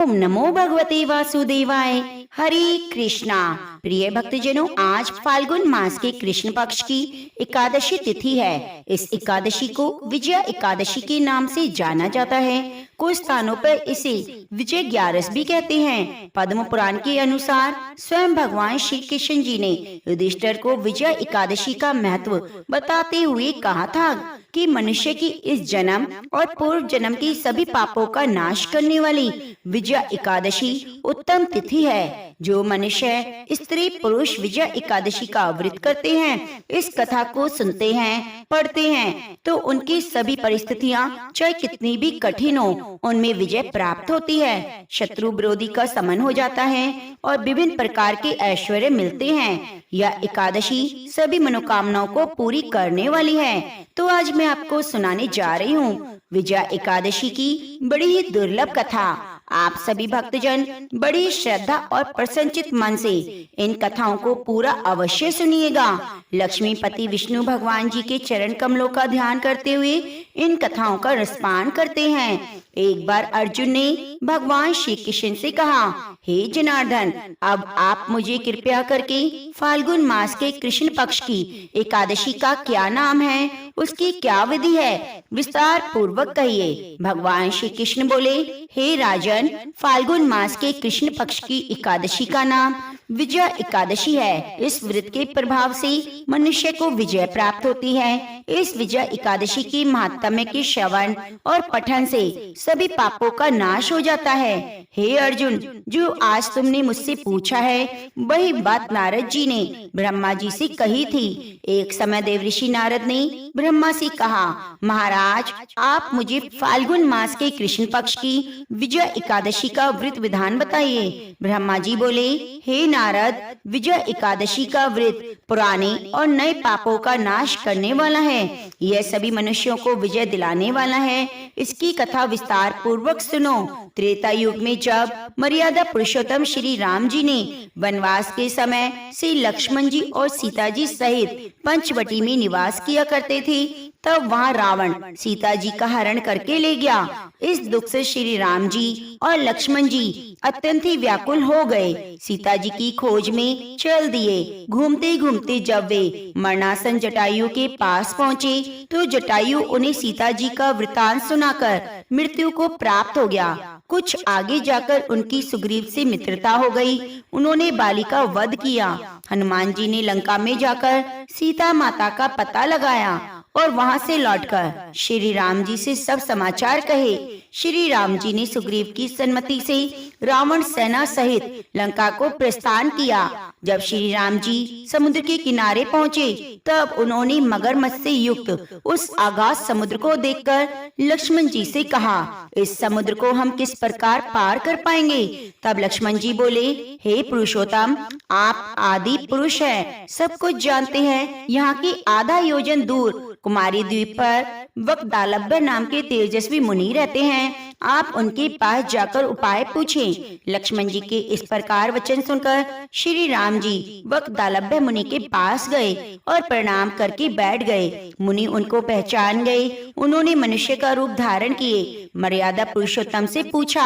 ओम नमो भगवते वासुदेवाय। हरे कृष्णा। प्रिय भक्तजनों, आज फाल्गुन मास के कृष्ण पक्ष की एकादशी तिथि है। इस एकादशी को विजय एकादशी के नाम से जाना जाता है। कुछ स्थानों पर इसे विजय ग्यारस भी कहते हैं। पद्म पुराण के अनुसार स्वयं भगवान श्री कृष्ण जी ने युधिष्ठिर को विजय एकादशी का महत्व बताते हुए कहा था कि मनुष्य की इस जन्म और पूर्व जन्म के सभी पापों का नाश करने वाली विजय एकादशी उत्तम तिथि है। जो मनुष्य स्त्री पुरुष विजय एकादशी का व्रत करते हैं, इस कथा को सुनते हैं, पढ़ते हैं, तो उनकी सभी परिस्थितियां चाहे कितनी भी कठिन हो, उनमें विजय प्राप्त होती है। शत्रु विरोधी का समन हो जाता है और विभिन्न प्रकार के ऐश्वर्य मिलते हैं। यह एकादशी सभी मनोकामनाओं को पूरी करने वाली है। तो आज मैं आपको सुनाने जा रही हूँ विजय एकादशी की बड़ी ही दुर्लभ कथा। आप सभी भक्तजन बड़ी श्रद्धा और प्रसन्नचित मन से इन कथाओं को पूरा अवश्य सुनिएगा। लक्ष्मीपति विष्णु भगवान जी के चरण कमलों का ध्यान करते हुए इन कथाओं का रसपान करते हैं। एक बार अर्जुन ने भगवान श्री कृष्ण से कहा, हे जनार्दन, अब आप मुझे कृपया करके फाल्गुन मास के कृष्ण पक्ष की एकादशी का क्या नाम है, उसकी क्या विधि है, विस्तार पूर्वक कहिए। भगवान श्री कृष्ण बोले, हे राजन, फाल्गुन मास के कृष्ण पक्ष की एकादशी का नाम विजय एकादशी है। इस व्रत के प्रभाव से मनुष्य को विजय प्राप्त होती है। इस विजय एकादशी की महात्म्य के श्रवण और पठन से सभी पापों का नाश हो जाता है। हे अर्जुन, जो आज तुमने मुझसे पूछा है, वही बात नारद जी ने ब्रह्मा जी से कही थी। एक समय देवऋषि नारद ने ब्रह्मा से कहा, महाराज, आप मुझे फाल्गुन मास के कृष्ण पक्ष की विजय एकादशी का व्रत विधान बताइए। ब्रह्मा जी बोले, हे नारद, विजय एकादशी का व्रत पुराने और नए पापों का नाश करने वाला है। यह सभी मनुष्यों को विजय दिलाने वाला है। इसकी कथा विस्तार पूर्वक सुनो। त्रेता युग में जब मर्यादा पुरुषोत्तम श्री राम जी ने वनवास के समय श्री लक्ष्मण जी और सीता जी सहित पंचवटी में निवास किया करते थे, तब वहाँ रावण सीता जी का हरण करके ले गया। इस दुख से श्री राम जी और लक्ष्मण जी अत्यंत ही व्याकुल हो गए। सीता जी की खोज में चल दिए। घूमते घूमते जब वे मरणासन जटायु के पास पहुँचे, तो जटायु उन्हें सीता जी का वृतांत सुनाकर मृत्यु को प्राप्त हो गया। कुछ आगे जाकर उनकी सुग्रीव से मित्रता हो गई। उन्होंने बाली का वध किया। हनुमान जी ने लंका में जाकर सीता माता का पता लगाया और वहां से लौटकर श्री राम जी से सब समाचार कहे। श्री राम जी ने सुग्रीव की सम्मति से रावण सेना सहित लंका को प्रस्थान किया। जब श्री राम जी समुद्र के किनारे पहुँचे, तब उन्होंने मगरमच्छ से युक्त उस अगाध समुद्र को देखकर लक्ष्मण जी से कहा, इस समुद्र को हम किस प्रकार पार कर पाएंगे। तब लक्ष्मण जी बोले, हे पुरुषोत्तम, आप आदि पुरुष हैं, सब कुछ जानते हैं। यहाँ की आधा योजन दूर कुमारी द्वीप पर वक्दालभ्य नाम के तेजस्वी मुनि रहते हैं। आप उनके पास जाकर उपाय पूछें। लक्ष्मण जी के इस प्रकार वचन सुनकर श्री राम जी वक्दालभ्य मुनि के पास गए और प्रणाम करके बैठ गए। मुनि उनको पहचान गए। उन्होंने मनुष्य का रूप धारण किए मर्यादा पुरुषोत्तम से पूछा,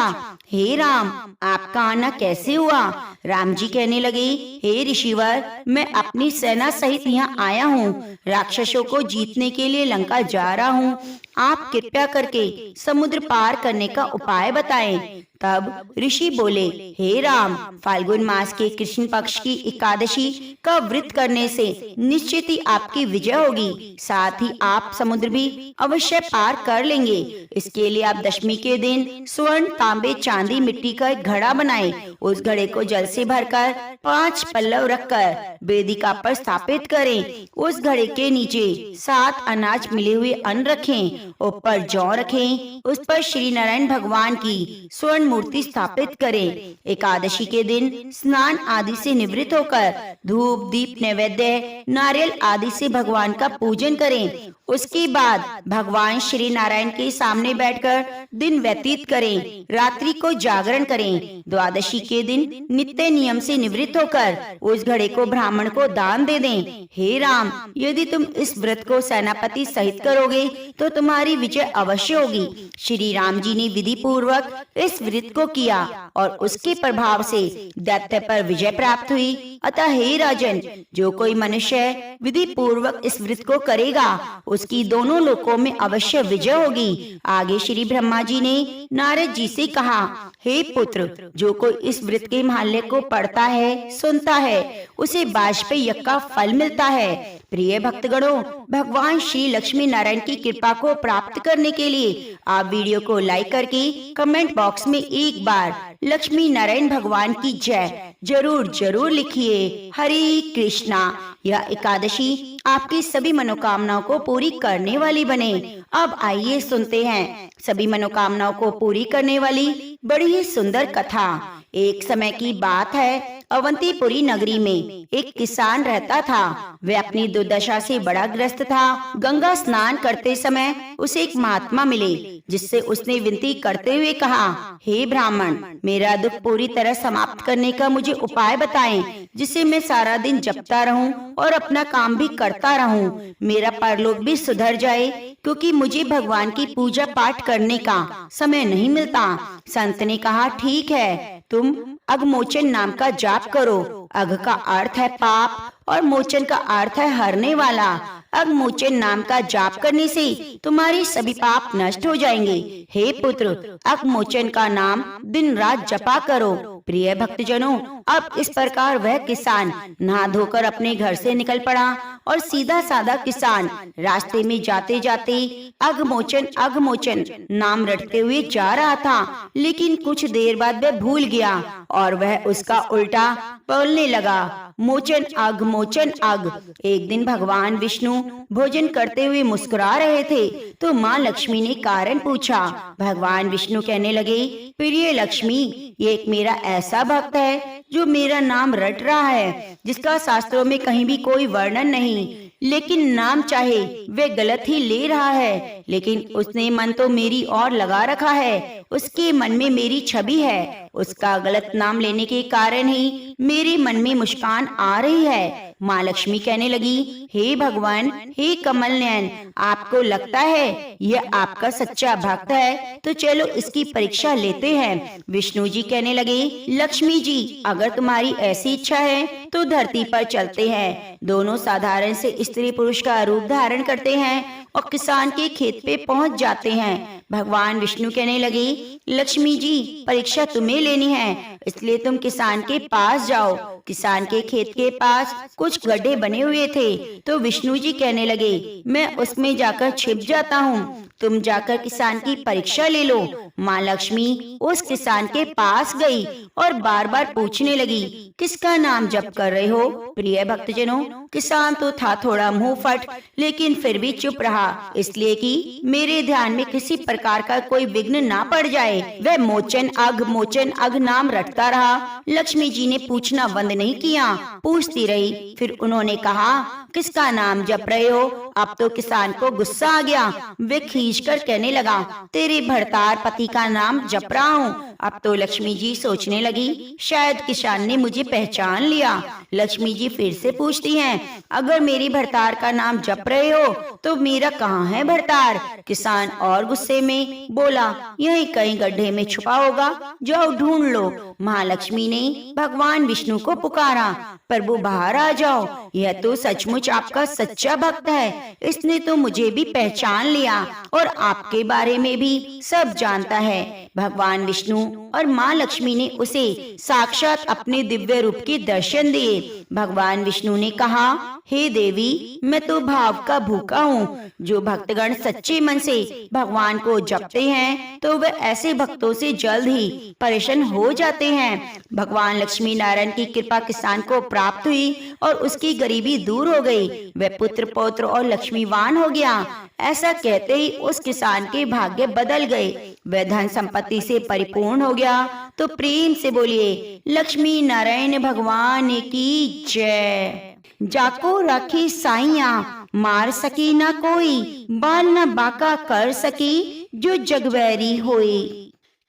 हे राम, आपका आना कैसे हुआ। राम जी कहने लगे, हे ऋषिवर, मैं अपनी सेना सहित यहाँ आया हूँ। राक्षसों को जीतने के लिए लंका जा रहा हूँ। आप कृपया करके समुद्र पार करने का उपाय बताएं। तब ऋषि बोले, हे राम, फाल्गुन मास के कृष्ण पक्ष की एकादशी का व्रत करने से निश्चित ही आपकी विजय होगी। साथ ही आप समुद्र भी अवश्य पार कर लेंगे। इसके लिए आप दशमी के दिन स्वर्ण, तांबे, चांदी, मिट्टी का एक घड़ा बनाएं। उस घड़े को जल से भरकर 5 पल्लव रखकर वेदिका पर स्थापित करें। उस घड़े के नीचे 7 अनाज मिले हुए अन्न रखें। ऊपर जौ रखें। उस पर श्री नारायण भगवान की स्वर्ण मूर्ति स्थापित करें। एकादशी के दिन स्नान आदि से निवृत्त होकर धूप, दीप, नैवेद्य, नारियल आदि से भगवान का पूजन करें। उसके बाद भगवान श्री नारायण के सामने बैठकर दिन व्यतीत करें, रात्रि को जागरण करें। द्वादशी के दिन नित्य नियम से निवृत्त होकर उस घड़े को ब्राह्मण को दान दे दें। हे राम, यदि तुम इस व्रत को सेनापति सहित करोगे तो तुम्हारी विजय अवश्य होगी। श्री राम जी ने विधि पूर्वक इस व्रत को किया और उसके प्रभाव से दैत्य पर विजय प्राप्त हुई। अतः हे राजन, जो कोई मनुष्य विधि पूर्वक इस व्रत को करेगा उसकी दोनों लोकों में अवश्य विजय होगी। आगे श्री ब्रह्मा जी ने नारद जी से कहा, हे पुत्र, जो कोई इस व्रत के महल्ले को पढ़ता है, सुनता है, उसे वाजपेयी यज्ञ का फल मिलता है। प्रिय भक्तगणों, भगवान श्री लक्ष्मी नारायण की कृपा को प्राप्त करने के लिए आप वीडियो को लाइक करके कमेंट बॉक्स में एक बार लक्ष्मी नारायण भगवान की जय जरूर जरूर लिखिए। हरे कृष्णा। यह एकादशी आपकी सभी मनोकामनाओं को पूरी करने वाली बने। अब आइए सुनते हैं सभी मनोकामनाओं को पूरी करने वाली बड़ी ही सुंदर कथा। एक समय की बात है, अवंतीपुरी नगरी में एक किसान रहता था। वह अपनी दुर्दशा से बड़ा ग्रस्त था। गंगा स्नान करते समय उसे एक महात्मा मिले, जिससे उसने विनती करते हुए कहा, हे ब्राह्मण, मेरा दुख पूरी तरह समाप्त करने का मुझे उपाय बताएं, जिससे मैं सारा दिन जपता रहूं और अपना काम भी करता रहूं। मेरा परलोक भी सुधर जाए, क्योंकि मुझे भगवान की पूजा पाठ करने का समय नहीं मिलता। संत ने कहा, ठीक है, तुम अघमोचन नाम का जाप करो। अघ का अर्थ है पाप और मोचन का अर्थ है हरने वाला। अघमोचन नाम का जाप करने से तुम्हारे सभी पाप नष्ट हो जाएंगे। हे पुत्र, अघमोचन का नाम दिन रात जपा करो। प्रिय भक्तजनों, अब इस प्रकार वह किसान नहा धोकर अपने घर से निकल पड़ा और सीधा साधा किसान रास्ते में जाते जाते अघमोचन अघमोचन नाम रटते हुए जा रहा था। लेकिन कुछ देर बाद वह भूल गया और वह उसका उल्टा बोलने लगा, मोचन अघमोचन अघ। एक दिन भगवान विष्णु भोजन करते हुए मुस्कुरा रहे थे, तो माँ लक्ष्मी ने कारण पूछा। भगवान विष्णु कहने लगे, प्रिय लक्ष्मी, ये एक मेरा ऐसा भक्त है जो मेरा नाम रट रहा है, जिसका शास्त्रों में कहीं भी कोई वर्णन नहीं, लेकिन नाम चाहे वे गलत ही ले रहा है। लेकिन उसने मन तो मेरी ओर लगा रखा है, उसके मन में मेरी छवि है। उसका गलत नाम लेने के कारण ही मेरे मन में मुस्कान आ रही है। माँ लक्ष्मी कहने लगी, हे भगवान, हे कमल नयन, आपको लगता है यह आपका सच्चा भक्त है, तो चलो इसकी परीक्षा लेते हैं। विष्णु जी कहने लगे, लक्ष्मी जी, अगर तुम्हारी ऐसी इच्छा है तो धरती पर चलते हैं। दोनों साधारण से स्त्री पुरुष का रूप धारण करते हैं और किसान के खेत पे पहुंच जाते हैं। भगवान विष्णु कहने लगे, लक्ष्मी जी, परीक्षा तुम्हें लेनी है, इसलिए तुम किसान के पास जाओ। किसान के खेत के पास कुछ गड्ढे बने हुए थे, तो विष्णु जी कहने लगे, मैं उसमें जाकर छिप जाता हूँ, तुम जाकर किसान की परीक्षा ले लो। माँ लक्ष्मी उस किसान के पास गई और बार बार पूछने लगी, किसका नाम जप कर रहे हो? प्रिय भक्तजनों, किसान तो था थोड़ा मुंह फट, लेकिन फिर भी चुप रहा, इसलिए कि मेरे ध्यान में किसी प्रकार का कोई विघ्न ना पड़ जाए। वह मोचन अघ नाम रटता रहा। लक्ष्मी जी ने पूछना बंद नहीं किया, पूछती रही। फिर उन्होंने कहा, किसका नाम जप रहे हो? अब तो किसान को गुस्सा आ गया। वे खींचकर कहने लगा, तेरे भरतार पति का नाम जप रहा हूँ। अब तो लक्ष्मी जी सोचने लगी, शायद किसान ने मुझे पहचान लिया। लक्ष्मी जी फिर से पूछती हैं, अगर मेरी भरतार का नाम जप रहे हो तो मेरा कहाँ है भरतार? किसान और गुस्से में बोला, यहीं कहीं गड्ढे में छुपा होगा, जाओ ढूंढ लो। महालक्ष्मी ने भगवान विष्णु को पुकारा, प्रभु बाहर आ जाओ, यह तो सचमुच आपका सच्चा भक्त है, इसने तो मुझे भी पहचान लिया और आपके बारे में भी सब जानता है। भगवान विष्णु और माँ लक्ष्मी ने उसे साक्षात अपने दिव्य रूप के दर्शन दिए। भगवान विष्णु ने कहा, हे देवी, मैं तो भाव का भूखा हूँ। जो भक्तगण सच्चे मन से भगवान को जपते हैं तो वे ऐसे भक्तों से जल्द ही परेशान हो जाते हैं। भगवान लक्ष्मी नारायण की कृपा किसान को प्राप्त हुई और उसकी गरीबी दूर हो गई। वह पुत्र पौत्र और लक्ष्मीवान हो गया। ऐसा कहते ही उस किसान के भाग्य बदल गए, वह धन संपत्ति से परिपूर्ण हो गया। तो प्रेम से बोलिए, लक्ष्मी नारायण भगवान की जय। जाको राखी साइया, मार सकी न कोई, बाल न बाका कर सकी, जो जगवैरी होए।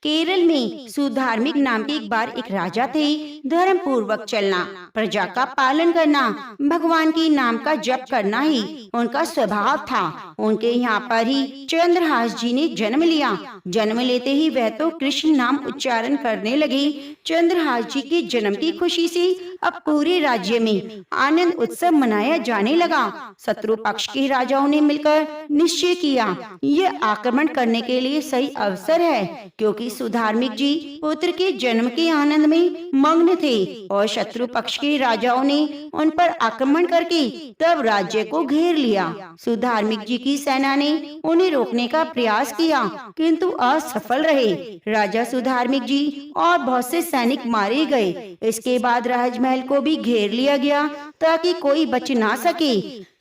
केरल में सुधार्मिक नाम के एक बार एक राजा थे। धर्म पूर्वक चलना, प्रजा का पालन करना, भगवान के नाम का जप करना ही उनका स्वभाव था। उनके यहाँ पर ही चंद्रहास जी ने जन्म लिया। जन्म लेते ही वह तो कृष्ण नाम उच्चारण करने लगे। चंद्रहास जी के जन्म की खुशी से अब पूरे राज्य में आनंद उत्सव मनाया जाने लगा। शत्रु पक्ष के राजाओं ने मिलकर निश्चय किया, यह आक्रमण करने के लिए सही अवसर है, क्योंकि सुधार्मिक जी पुत्र के जन्म के आनंद में मग्न थे और शत्रु पक्ष के राजाओं ने उन पर आक्रमण करके तब राज्य को घेर लिया। सुधार्मिक जी की सेना ने उन्हें रोकने का प्रयास किया, किंतु असफल रहे। राजा सुधार्मिक जी और बहुत से सैनिक मारे गए। इसके बाद राजमहल को भी घेर लिया गया ताकि कोई बच ना सके।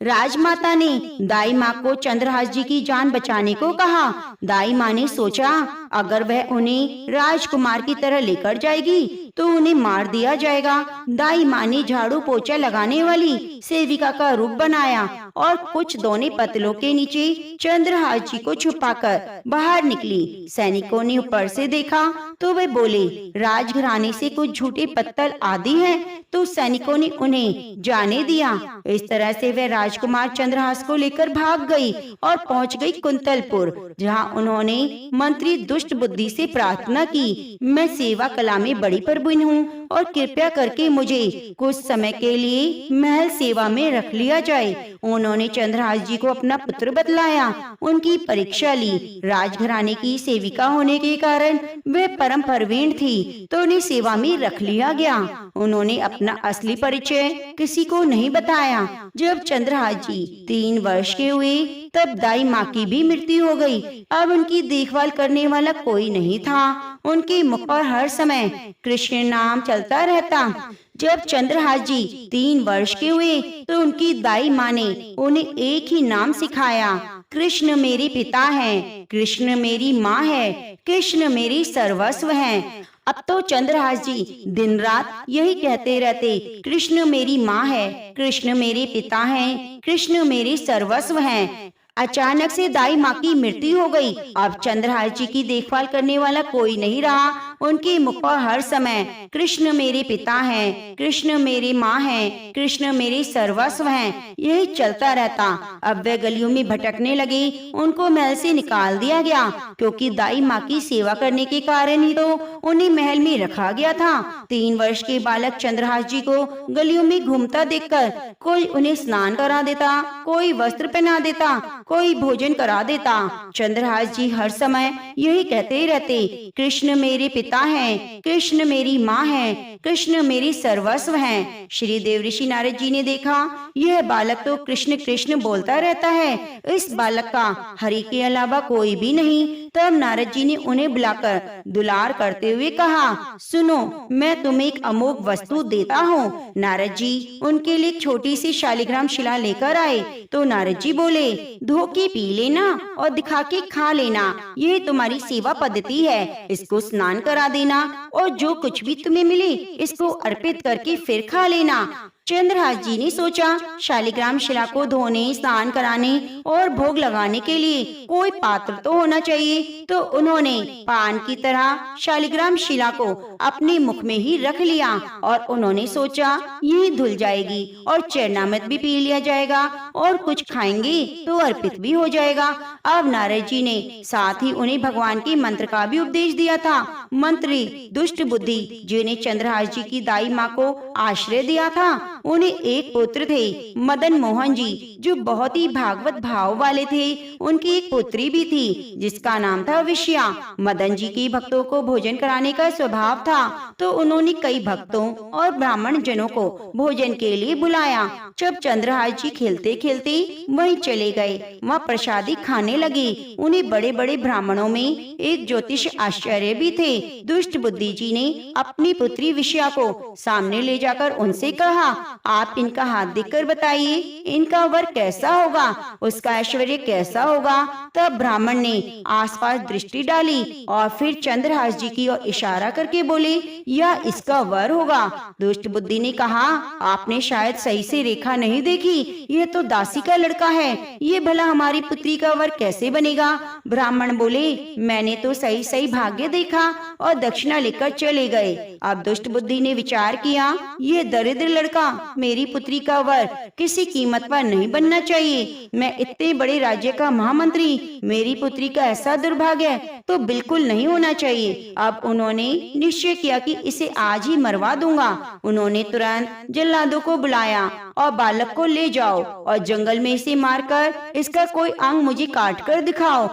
राजमाता ने दाई माँ को चंद्रहास जी की जान बचाने को कहा। दाई माँ ने सोचा, अगर वह उन्हें राजकुमार की तरह लेकर जाएगी तो उन्हें मार दिया जाएगा। दाई माँ ने झाड़ू पोछा लगाने वाली सेविका का रूप बनाया और कुछ दोने पतलों के नीचे चंद्रहास जी को छुपाकर बाहर निकली। सैनिकों ने ऊपर से देखा तो वे बोले, राजघराने से कुछ झूठे पत्तल आदि हैं, तो सैनिकों ने उन्हें जाने दिया। इस तरह से वे राजकुमार चंद्रहास को लेकर भाग गई और पहुंच गई कुंतलपुर, जहां उन्होंने मंत्री दुष्ट बुद्धि से प्रार्थना की, मैं सेवा कला में बड़ी प्रवीण हूँ और कृपया करके मुझे कुछ समय के लिए महल सेवा में रख लिया जाए। उन्होंने चंद्रहास जी को अपना पुत्र बतलाया, उनकी परीक्षा ली। राजघराने की सेविका होने के कारण वे परम प्रवीण थी, तो उन्हें सेवा में रख लिया गया। उन्होंने अपना असली परिचय किसी को नहीं बताया। जब चंद्रहास जी 3 वर्ष के हुए तब दाई माँ की भी मृत्यु हो गई। अब उनकी देखभाल करने वाला कोई नहीं था। उनके मुख पर हर समय कृष्ण नाम चलता रहता। जब चंद्रहास जी 3 वर्ष के हुए तो उनकी दाई माँ ने उन्हें एक ही नाम सिखाया, कृष्ण मेरे पिता हैं, कृष्ण मेरी माँ है, कृष्ण मेरी सर्वस्व हैं। अब तो चंद्रहास जी दिन रात यही कहते रहते, कृष्ण मेरी माँ है, कृष्ण मेरे पिता हैं, कृष्ण मेरे सर्वस्व हैं। अचानक से दाई माँ की मृत्यु हो गई। अब चंद्रहास जी की देखभाल करने वाला कोई नहीं रहा। उनके मुख पर हर समय कृष्ण मेरे पिता हैं, कृष्ण मेरी माँ हैं, कृष्ण मेरे सर्वस्व हैं, यही चलता रहता। अब वे गलियों में भटकने लगे। उनको महल से निकाल दिया गया, क्योंकि दाई माँ की सेवा करने के कारण ही तो उन्हें महल में रखा गया था। 3 वर्ष के बालक चंद्रहास जी को गलियों में घूमता देखकर कोई उन्हें स्नान करा देता, कोई वस्त्र पहना देता, कोई भोजन करा देता। चंद्रहास जी हर समय यही कहते रहते, कृष्ण मेरे पिता हैं, कृष्ण मेरी माँ है, कृष्ण मेरी सर्वस्व हैं। श्री देव ऋषि नारद जी ने देखा, यह बालक तो कृष्ण कृष्ण बोलता रहता है, इस बालक का हरि के अलावा कोई भी नहीं। तब नारद जी ने उन्हें बुलाकर दुलार करते हुए कहा, सुनो, मैं तुम्हें एक अमोघ वस्तु देता हूँ। नारद जी उनके लिए एक छोटी सी शालिग्राम शिला लेकर आए तो नारद जी बोले, धो के पी लेना और दिखा के खा लेना, यही तुम्हारी सेवा पद्धति है। इसको स्नान करा देना और जो कुछ भी तुम्हें मिले इसको अर्पित करके फिर खा लेना। चंद्रहास जी ने सोचा, शालिग्राम शिला को धोने, स्नान कराने और भोग लगाने के लिए कोई पात्र तो होना चाहिए। तो उन्होंने पान की तरह शालिग्राम शिला को अपने मुख में ही रख लिया और उन्होंने सोचा, यही धुल जाएगी और चरणामृत भी पी लिया जाएगा और कुछ खाएंगे तो अर्पित भी हो जाएगा। अब नारद जी ने साथ ही उन्हें भगवान के मंत्र का भी उपदेश दिया था। मंत्री दुष्ट बुद्धि जिन्हें चंद्रहास जी की दाई माँ को आश्रय दिया था, उन्हें एक पुत्र थे, मदन मोहन जी, जो बहुत ही भागवत भाव वाले थे। उनकी एक पुत्री भी थी जिसका नाम था विषया। मदन जी के भक्तों को भोजन कराने का स्वभाव था, तो उन्होंने कई भक्तों और ब्राह्मण जनों को भोजन के लिए बुलाया। जब चंद्रहास जी खेलते खेलते वहीं चले गए, वहाँ प्रसादी खाने लगे। उन्हें बड़े बड़े ब्राह्मणों में एक ज्योतिष आश्चर्य भी थे। दुष्ट बुद्धि जी ने अपनी पुत्री विषया को सामने ले जाकर उनसे कहा, आप इनका हाथ देखकर बताइए, इनका वर कैसा होगा, उसका ऐश्वर्य कैसा होगा। तब ब्राह्मण ने आसपास दृष्टि डाली और फिर चंद्रहास जी की ओर इशारा करके बोले, यह इसका वर होगा। दुष्ट बुद्धि ने कहा, आपने शायद सही से रेखा नहीं देखी, यह तो दासी का लड़का है, ये भला हमारी पुत्री का वर कैसे बनेगा? ब्राह्मण बोले, मैंने तो सही सही भाग्य देखा और दक्षिणा लेकर चले गए। अब दुष्ट बुद्धि ने विचार किया, ये दरिद्र लड़का मेरी पुत्री का वर किसी कीमत पर नहीं बनना चाहिए। मैं इतने बड़े राज्य का महामंत्री, मेरी पुत्री का ऐसा दुर्भाग्य तो बिल्कुल नहीं होना चाहिए। अब उन्होंने निश्चय किया कि इसे आज ही मरवा दूंगा। उन्होंने तुरंत जल्लादों को बुलाया और बालक को ले जाओ और जंगल में इसे मारकर इसका कोई अंग मुझे काट कर दिखाओ,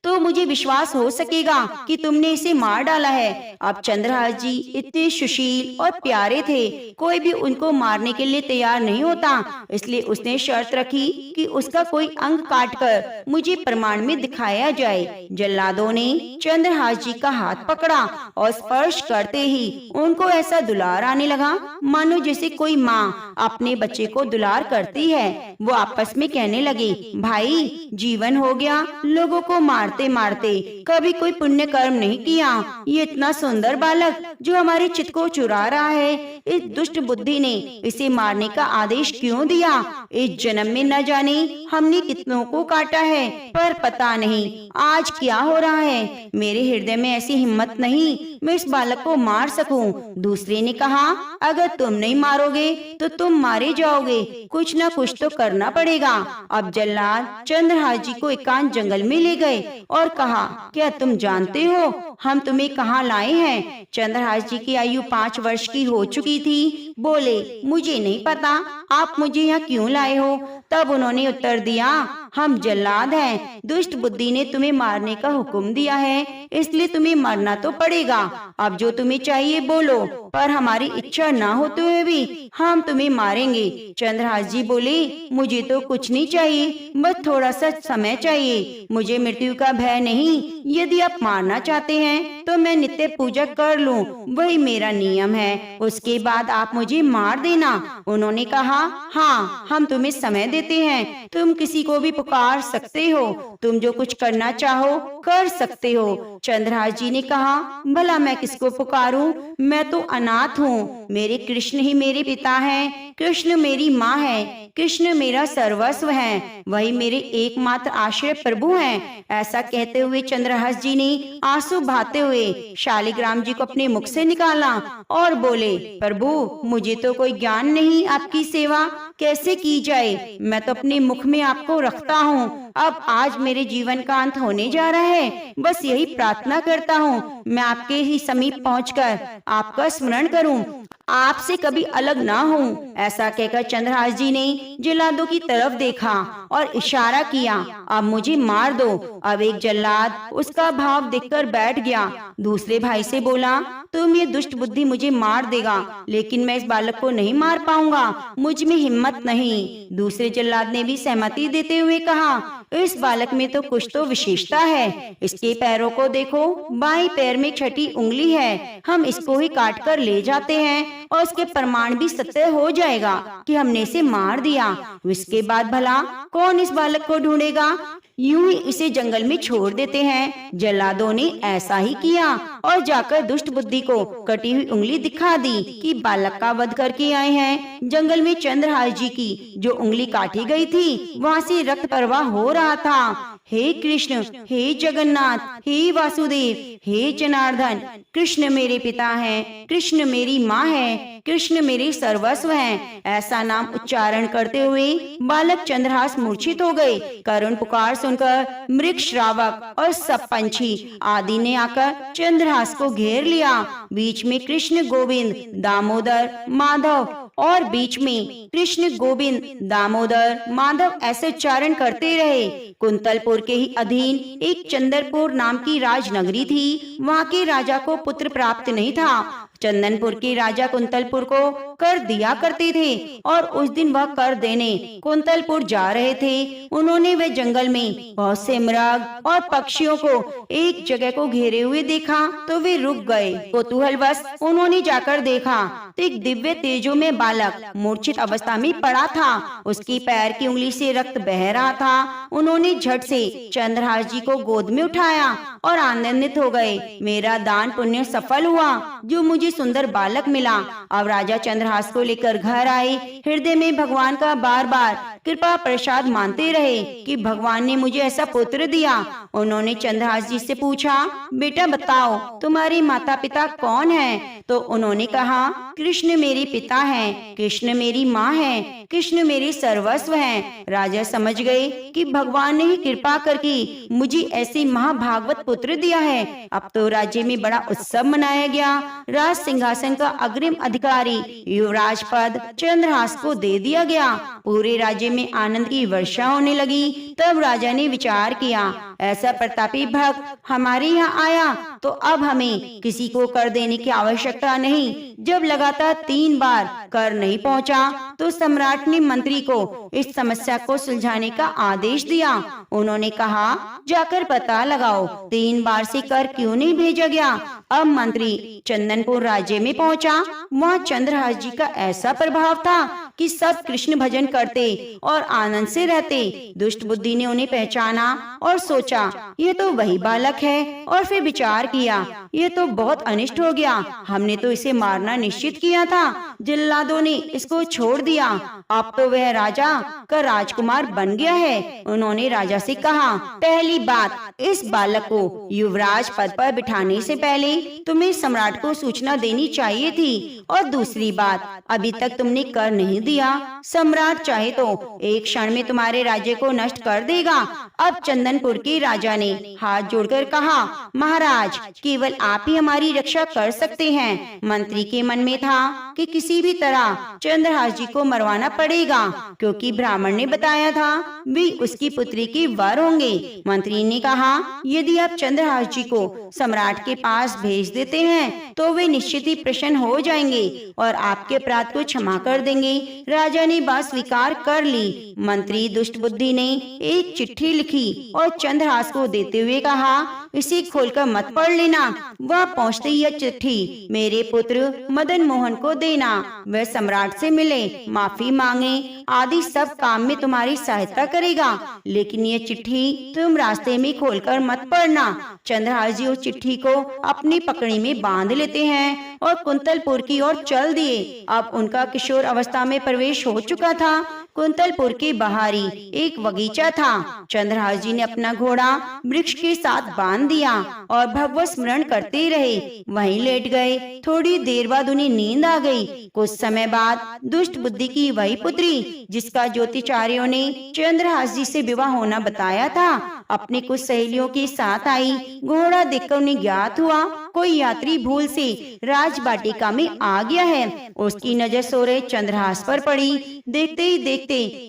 तो मुझे विश्वास हो सकेगा कि तुमने इसे मार डाला है। अब चंद्रहास जी इतने सुशील और प्यारे थे, कोई भी उनको मारने के लिए तैयार नहीं होता, इसलिए उसने शर्त रखी कि उसका कोई अंग काटकर मुझे प्रमाण में दिखाया जाए। जल्लादों ने चंद्रहास जी का हाथ पकड़ा और स्पर्श करते ही उनको ऐसा दुलार आने लगा मानो जैसे कोई माँ अपने बच्चे को दुलार करती है। वो आपस में कहने लगे, भाई जीवन हो गया लोगों को मारते मारते, कभी कोई पुण्य कर्म नहीं किया। ये इतना सुंदर बालक जो हमारे चित्त को चुरा रहा है, इस दुष्ट बुद्धि ने इसे मारने का आदेश क्यों दिया? इस जन्म में न जाने हमने कितनों को काटा है, पर पता नहीं आज क्या हो रहा है। मेरे हृदय में ऐसी हिम्मत नहीं मैं इस बालक को मार सकूं। दूसरे ने कहा, अगर तुम नहीं मारोगे तो तुम मारे जाओगे, कुछ न कुछ तो करना पड़ेगा। अब जल्लाद चंद्रहास जी को एकांत जंगल में ले गए और कहा, क्या तुम जानते हो हम तुम्हें कहाँ लाए हैं? चंद्रहास जी की आयु 5 वर्ष की हो चुकी थी। बोले, मुझे नहीं पता, आप मुझे यहाँ क्यों लाए हो? तब उन्होंने उत्तर दिया, हम जल्लाद हैं, दुष्ट बुद्धि ने तुम्हें मारने का हुक्म दिया है, इसलिए तुम्हें मरना तो पड़ेगा। अब जो तुम्हें चाहिए बोलो, पर हमारी इच्छा ना होते हुए भी हम तुम्हें मारेंगे। चंद्रहास जी बोले, मुझे तो कुछ नहीं चाहिए, बस थोड़ा सा समय चाहिए, मुझे मृत्यु का भय नहीं। यदि आप मारना चाहते हैं तो मैं नित्य पूजा कर लूं, वही मेरा नियम है, उसके बाद आप मुझे मार देना। उन्होंने कहा, हाँ हम तुम्हें समय देते हैं, तुम किसी को भी पुकार सकते हो, तुम जो कुछ करना चाहो कर सकते हो। चंद्रहास जी ने कहा, भला मैं किसको पुकारूं? मैं तो अनाथ हूँ, मेरे कृष्ण ही मेरे पिता हैं, कृष्ण मेरी माँ है, कृष्ण मेरा सर्वस्व है, वही मेरे एकमात्र आश्रय प्रभु हैं। ऐसा कहते हुए चंद्रहास जी ने आंसू बहाते हुए शालिग्राम जी को अपने मुख से निकाला और बोले, प्रभु मुझे तो कोई ज्ञान नहीं, आपकी सेवा कैसे की जाए? मैं तो अपने मुख में आपको रखता हूँ। अब आज मेरे जीवन का अंत होने जा रहा है, बस यही प्रार्थना करता हूँ मैं आपके ही समीप पहुँचकर आपका स्मरण करूँ, आपसे कभी अलग ना हूँ। ऐसा कहकर चंद्रहास जी ने जल्लादों की तरफ देखा और इशारा किया, अब मुझे मार दो। अब एक जल्लाद उसका भाव देखकर बैठ गया। दूसरे भाई से बोला, तुम ये दुष्ट बुद्धि मुझे मार देगा, लेकिन मैं इस बालक को नहीं मार पाऊंगा, मुझ में हिम्मत नहीं। दूसरे जल्लाद ने भी सहमति देते हुए कहा, इस बालक में तो कुछ तो विशेषता है, इसके पैरों को देखो, बाएं पैर में छठी उंगली है, हम इसको ही काट कर ले जाते हैं और उसके प्रमाण भी सत्य हो जाएगा कि हमने इसे मार दिया। इसके बाद भला कौन इस बालक को ढूंढेगा? यूं ही इसे जंगल में छोड़ देते हैं। जल्लादों ने ऐसा ही किया और जाकर दुष्ट बुद्धि को कटी हुई उंगली दिखा दी कि बालक का वध करके आए हैं। जंगल में चंद्रहास जी की जो उंगली काटी गई थी, वहाँ से रक्त प्रवाह हो रहा था। हे कृष्ण, हे जगन्नाथ, हे वासुदेव, हे जनार्दन, कृष्ण मेरे पिता हैं, कृष्ण मेरी माँ है, कृष्ण मेरे सर्वस्व हैं। ऐसा नाम उच्चारण करते हुए बालक चंद्रहास मूर्छित हो गए। करुण पुकार सुनकर मृग श्रावक और सब पंछी आदि ने आकर चंद्रहास को घेर लिया। बीच में कृष्ण गोविंद दामोदर माधव और बीच में कृष्ण गोविंद दामोदर माधव ऐसे उच्चारण करते रहे। कुंतलपुर के ही अधीन एक चंदरपुर नाम की राजनगरी थी। वहाँ के राजा को पुत्र प्राप्त नहीं था। चंदनपुर के राजा कुंतलपुर को कर दिया करते थे और उस दिन वह कर देने कुंतलपुर जा रहे थे। उन्होंने वे जंगल में बहुत से मृग और पक्षियों को एक जगह को घेरे हुए देखा तो वे रुक गए। कौतूहलवश उन्होंने जाकर देखा तो एक दिव्य तेजो में बालक मूर्छित अवस्था में पड़ा था। उसकी पैर की उंगली से रक्त बह रहा था। उन्होंने झट से चंद्रहास जी को गोद में उठाया और आनंदित हो गए। मेरा दान पुण्य सफल हुआ, जो मुझे सुंदर बालक मिला। अब राजा चंद्रहास को लेकर घर आए। हृदय में भगवान का बार बार कृपा प्रसाद मानते रहे कि भगवान ने मुझे ऐसा पुत्र दिया। उन्होंने चंद्रहास जी से पूछा, बेटा बताओ तुम्हारे माता पिता कौन हैं? तो उन्होंने कहा, कृष्ण मेरे पिता हैं, कृष्ण मेरी माँ है, कृष्ण मेरे सर्वस्व हैं। राजा समझ गए कि भगवान ने ही कृपा करके मुझे ऐसे महाभागवत पुत्र दिया है। अब तो राज्य में बड़ा उत्सव मनाया गया। राज सिंहासन का अग्रिम अधिकारी युवराज पद चंद्रहास को दे दिया गया। पूरे राज्य में आनंद की वर्षा होने लगी। तब राजा ने विचार किया, ऐसा प्रतापी भक्त हमारे यहाँ आया तो अब हमें किसी को कर देने की आवश्यकता नहीं। जब लगातार 3 बार कर नहीं पहुँचा तो सम्राट ने मंत्री को इस समस्या को सुलझाने का आदेश दिया। उन्होंने कहा, जाकर पता लगाओ 3 बार से कर क्यों नहीं भेजा गया। अब मंत्री चंदनपुर राज्य में पहुंचा। वहाँ चंद्रहास जी का ऐसा प्रभाव था कि सब कृष्ण भजन करते और आनंद से रहते। दुष्ट बुद्धि ने उन्हें पहचाना और सोचा, ये तो वही बालक है। और फिर विचार किया, ये तो बहुत अनिष्ट हो गया। हमने तो इसे मारना निश्चित किया था, जिल्लादों ने इसको छोड़ दिया। अब तो वह राजा का राजकुमार बन गया है। उन्होंने राजा से कहा, पहली बात, इस बालक को युवराज पद पर बिठाने से पहले तुम्हें सम्राट को सूचना देनी चाहिए थी। और दूसरी बात, अभी तक तुमने कर नहीं दिया। सम्राट चाहे तो एक क्षण में तुम्हारे राज्य को नष्ट कर देगा। अब चंदनपुर के राजा ने हाथ जोड़कर कहा, महाराज केवल आप ही हमारी रक्षा कर सकते हैं। मंत्री के मन में था कि किसी भी तरह चंद्रहास जी को मरवाना पड़ेगा, क्योंकि ब्राह्मण ने बताया था वे उसकी पुत्री के वर होंगे। मंत्री ने कहा, यदि आप चंद्रहास जी को सम्राट के पास भेज देते हैं तो वे निश्चित ही प्रसन्न हो जाएंगे और आपके अपराध को क्षमा कर देंगे। राजा ने बात स्वीकार कर ली। मंत्री दुष्ट बुद्धि ने एक चिट्ठी लिखी और चंद्रहास को देते हुए कहा, इसे खोलकर मत पढ़ लेना। वह पहुँचते ही यह चिट्ठी मेरे पुत्र मदन मोहन को देना। वह सम्राट से मिले, माफी मांगे आदि सब काम में तुम्हारी सहायता करेगा। लेकिन यह चिट्ठी तुम रास्ते में खोलकर मत पढ़ना। चंद्रहास जी उस चिट्ठी को अपनी पकड़ी में बांध लेते हैं और कुंतलपुर की ओर चल दिए। अब उनका किशोर अवस्था में प्रवेश हो चुका था। कुंतलपुर के बाहरी एक बगीचा था। चंद्रहास जी ने अपना घोड़ा वृक्ष के साथ बांध दिया और भगवत स्मरण करते रहे। वहीं लेट गए। थोड़ी देर बाद उन्हें नींद आ गई। कुछ समय बाद दुष्ट बुद्धि की वही पुत्री, जिसका ज्योतिचार्यों ने चंद्रहास जी से विवाह होना बताया था, अपनी कुछ सहेलियों के साथ आई। घोड़ा देखकर उन्हें ज्ञात हुआ कोई यात्री भूल से राजबाटिका में आ गया है। उसकी नजर सो रहे चंद्रहास पर पड़ी। देखते ही देखते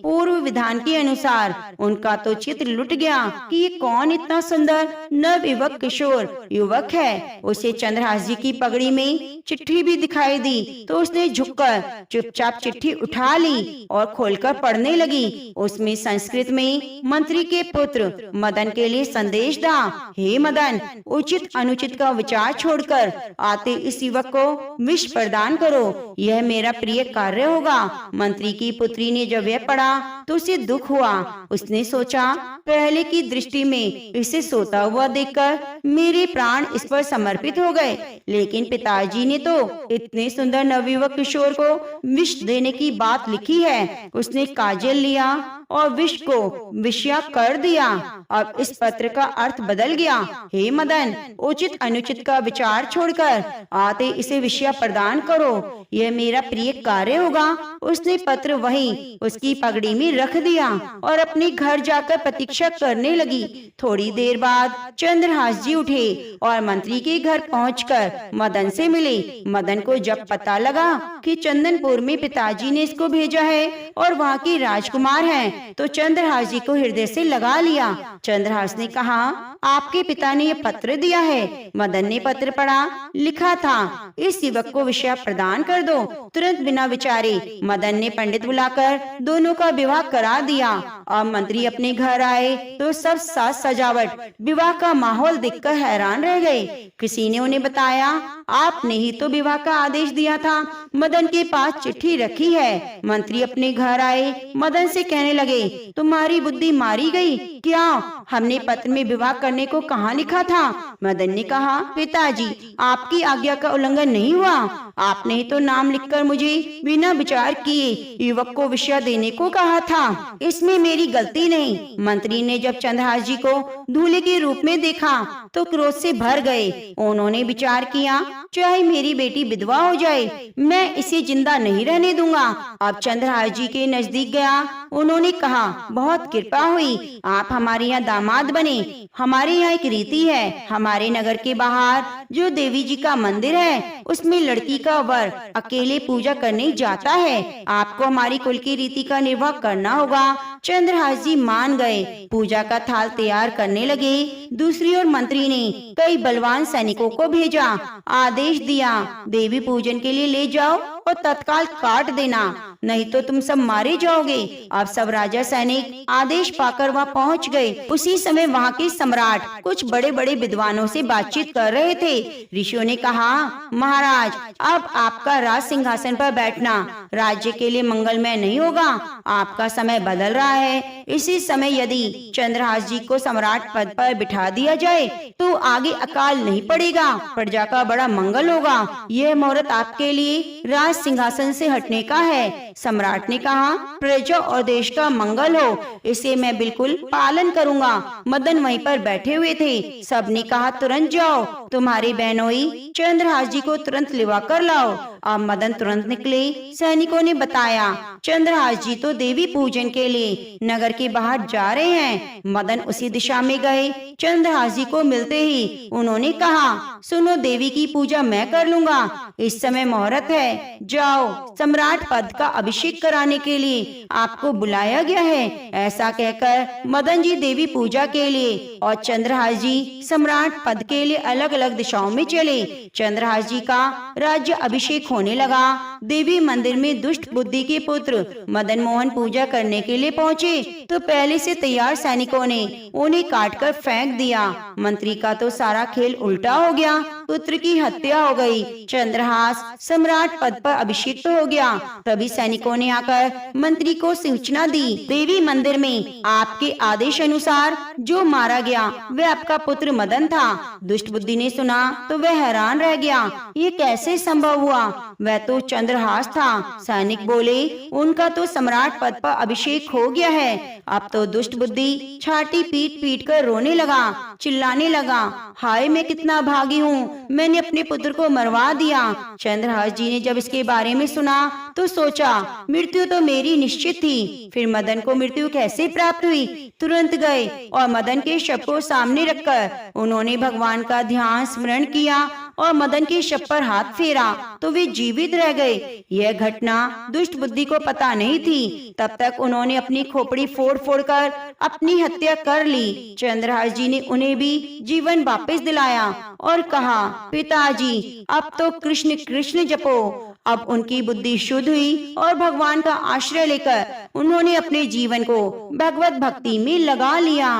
पूर्व विधान के अनुसार उनका तो चित्र लुट गया कि ये कौन इतना सुंदर नवयुवक किशोर युवक है। उसे चंद्रहास जी की पगड़ी में चिट्ठी भी दिखाई दी तो उसने झुककर चुपचाप चिट्ठी उठा ली और खोलकर पढ़ने लगी। उसमें संस्कृत में मंत्री के पुत्र मदन के लिए संदेश था। हे मदन, उचित अनुचित का विचार छोड़कर आते इस युवक को विष प्रदान करो, यह मेरा प्रिय कार्य होगा। मंत्री की पुत्री ने जब यह पढ़ा तो उसे दुख हुआ। उसने सोचा, पहले की दृष्टि में इसे सोता हुआ देखकर मेरे प्राण इस पर समर्पित हो गए, लेकिन पिताजी ने तो इतने सुंदर नवयुवक किशोर को विष देने की बात लिखी है। उसने काजल लिया और विष को विषया कर दिया। अब इस पत्र का अर्थ बदल गया। हे मदन, उचित अनुचित का विचार छोड़कर आते इसे विषया प्रदान करो, यह मेरा प्रिय कार्य होगा। उसने पत्र वहीं उसकी पगड़ी में रख दिया और अपने घर जाकर प्रतीक्षा करने लगी। थोड़ी देर बाद चंद्रहास जी उठे और मंत्री के घर पहुंचकर मदन से मिले। मदन को जब पता लगा कि चंदनपुर में पिताजी ने इसको भेजा है और वहाँ के राजकुमार हैं, तो चंद्रहास जी को हृदय से लगा लिया। चंद्रहास ने कहा, आपके पिता ने यह पत्र दिया है। मदन ने पत्र पढ़ा। लिखा था, इस युवक को विषय प्रदान कर दो। तुरंत बिना विचारे मदन ने पंडित बुलाकर दोनों का विवाह करा दिया। अब मंत्री अपने घर आए तो सब साज सजावट विवाह का माहौल देखकर हैरान रह गए। किसी ने उन्हें बताया, आपने ही तो विवाह का आदेश दिया था, मदन के पास चिट्ठी रखी है। मंत्री अपने घर आए, मदन से कहने लगे, तुम्हारी बुद्धि मारी गई क्या? हमने पत्र में विवाह करने को कहाँ लिखा था? मदन ने कहा, पिताजी आपकी आज्ञा का उल्लंघन नहीं हुआ। आपने तो नाम लिखकर मुझे बिना विचार किए युवक को विषय देने को कहा था, इसमें मेरी गलती नहीं। मंत्री ने जब चंद्रहास जी को दूल्हे के रूप में देखा तो क्रोध से भर गए। उन्होंने विचार किया, चाहे मेरी बेटी विधवा हो जाए, मैं इसे जिंदा नहीं रहने दूंगा। अब चंद्रहास जी के नजदीक गया। उन्होंने कहा, बहुत कृपा हुई, आप हमारे यहाँ दामाद बने। हमारे यहाँ एक रीति है, हमारे नगर के बाहर जो देवी जी का मंदिर है उसमें लड़की का वर अकेले पूजा करने जाता है। आपको हमारी कुल की रीति का निर्वाह करना होगा। चंद्रहास जी मान गए। पूजा का थाल तैयार करने लगे। दूसरी ओर मंत्री ने कई बलवान सैनिकों को भेजा, आदेश दिया, देवी पूजन के लिए ले जाओ और तत्काल काट देना, नहीं तो तुम सब मारे जाओगे। अब सब राजा सैनिक आदेश पाकर वहाँ पहुँच गए। उसी समय वहाँ के सम्राट कुछ बड़े बड़े विद्वानों से बातचीत कर रहे थे। ऋषियों ने कहा, महाराज अब आपका राज सिंहासन पर बैठना राज्य के लिए मंगलमय नहीं होगा। आपका समय बदल रहा है। इसी समय यदि चंद्रहास जी को सम्राट पद पर बिठा दिया जाए तो आगे अकाल नहीं पड़ेगा, प्रजा का बड़ा मंगल होगा। यह मुहूर्त आपके लिए राज सिंहासन से हटने का है। सम्राट ने कहा, प्रजा और देश का मंगल हो, इसे मैं बिल्कुल पालन करूंगा। मदन वहीं पर बैठे हुए थे। सबने कहा, तुरंत जाओ, तुम्हारे बहनोई चंद्रहास जी को तुरंत लिवा कर लाओ। अब मदन तुरंत निकले। सैनिकों ने बताया, चंद्रहास जी तो देवी पूजन के लिए नगर के बाहर जा रहे हैं। मदन उसी दिशा में गए। चंद्रहास जी को मिलते ही उन्होंने कहा, सुनो, देवी की पूजा मैं कर लूंगा, इस समय मुहूर्त है, जाओ, सम्राट पद का अभिषेक कराने के लिए आपको बुलाया गया है। ऐसा कहकर मदन जी देवी पूजा के लिए और चंद्रहास जी सम्राट पद के लिए अलग अलग दिशाओं में चले। चंद्रहास जी का राज्य अभिषेक होने लगा। देवी मंदिर में दुष्ट बुद्धि के पुत्र मदन मोहन पूजा करने के लिए पहुँचे तो पहले से तैयार सैनिकों ने उन्हें काटकर फेंक दिया। मंत्री का तो सारा खेल उल्टा हो गया। पुत्र की हत्या हो गई। चंद्रहास सम्राट पद पर अभिषिक्त हो गया। तभी सैनिकों ने आकर मंत्री को सूचना दी, देवी मंदिर में आपके आदेश अनुसार जो मारा गया वह आपका पुत्र मदन था। दुष्ट बुद्धि ने सुना तो वह हैरान रह गया, ये कैसे संभव हुआ? वह तो चंद्रहास था। सैनिक बोले, उनका तो सम्राट पद पर अभिषेक हो गया है। अब तो दुष्ट बुद्धि छाती पीट पीट कर रोने लगा, चिल्लाने लगा, हाय मैं कितना भागी हूँ, मैंने अपने पुत्र को मरवा दिया। चंद्रहास जी ने जब इसके बारे में सुना तो सोचा, मृत्यु तो मेरी निश्चित थी, फिर मदन को मृत्यु कैसे प्राप्त हुई? तुरंत गए और मदन के शव को सामने रखकर उन्होंने भगवान का ध्यान स्मरण किया और मदन के शव पर हाथ फेरा तो वे जीवित रह गए। यह घटना दुष्ट बुद्धि को पता नहीं थी। तब तक उन्होंने अपनी खोपड़ी फोड़ फोड़ कर अपनी हत्या कर ली। चंद्रहास जी ने उन्हें भी जीवन वापस दिलाया और कहा, पिताजी अब तो कृष्ण कृष्ण जपो। अब उनकी बुद्धि शुद्ध हुई और भगवान का आश्रय लेकर उन्होंने अपने जीवन को भगवत भक्ति में लगा लिया।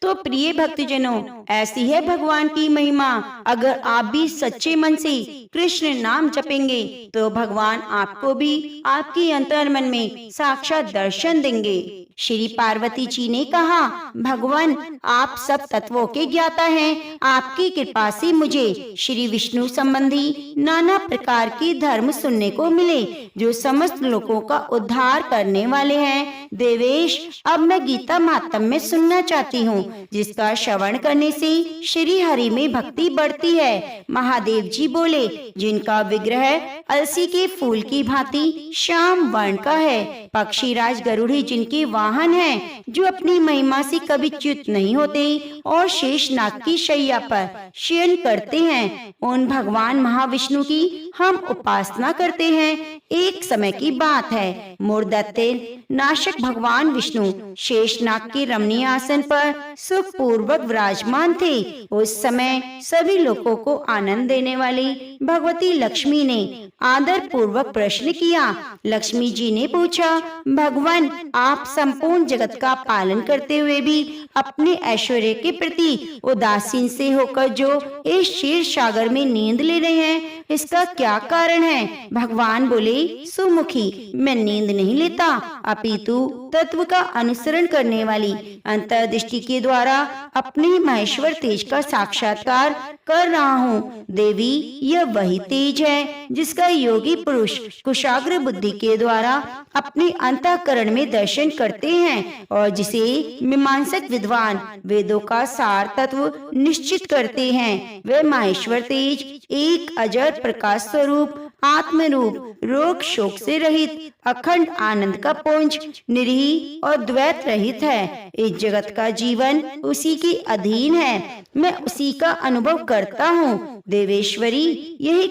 तो प्रिय भक्तजनों, ऐसी है भगवान की महिमा। अगर आप भी सच्चे मन से कृष्ण नाम जपेंगे तो भगवान आपको भी आपके अंतर मन में साक्षात दर्शन देंगे। श्री पार्वती जी ने कहा, भगवान आप सब तत्वों के ज्ञाता हैं। आपकी कृपा से मुझे श्री विष्णु संबंधी नाना प्रकार के धर्म सुनने को मिले जो समस्त लोगों का उद्धार करने वाले हैं। देवेश, अब मैं गीता महात्म्य सुनना चाहती हूँ, जिसका श्रवण करने से श्री हरि में भक्ति बढ़ती है। महादेव जी बोले, जिनका विग्रह अलसी के फूल की भांति श्याम वर्ण का है, पक्षीराज गरुड़ी जिनके वाहन हैं, जो अपनी महिमा से कभी च्युत नहीं होते और शेष नाग की शैया पर शयन करते हैं, उन भगवान महाविष्णु की हम उपासना करते हैं। एक समय की बात है, मूर्धत्य नाशक भगवान विष्णु शेष नाग के रमणीय आसन पर सुख पूर्वक विराजमान थे। उस समय सभी लोगों को आनंद देने वाली भगवती लक्ष्मी ने आदर पूर्वक प्रश्न किया। लक्ष्मी जी ने पूछा, भगवान, आप संपूर्ण जगत का पालन करते हुए भी अपने ऐश्वर्य के प्रति उदासीन से होकर जो इस क्षीर सागर में नींद ले रहे हैं, इसका क्या कारण है? भगवान बोले, सुमुखी, मैं नींद नहीं लेता, अपितु तत्व का अनुसरण करने वाली अंतर्दृष्टि के द्वारा अपने महेश्वर तेज का साक्षात्कार कर रहा हूँ। देवी, यह वही तेज है जिसका योगी पुरुष कुशाग्र बुद्धि के द्वारा अपने अंतःकरण में दर्शन करते हैं और जिसे मीमांसक विद्वान वेदों का सार तत्व निश्चित करते हैं। वह महेश्वर तेज एक अजर प्रकाश स्वरूप आत्म रूप, रोग शोक से रहित, अखंड आनंद का पुंज, निरीह और द्वैत रहित है। इस जगत का जीवन उसी के अधीन है, मैं उसी का अनुभव करता हूँ। देवेश्वरी, यही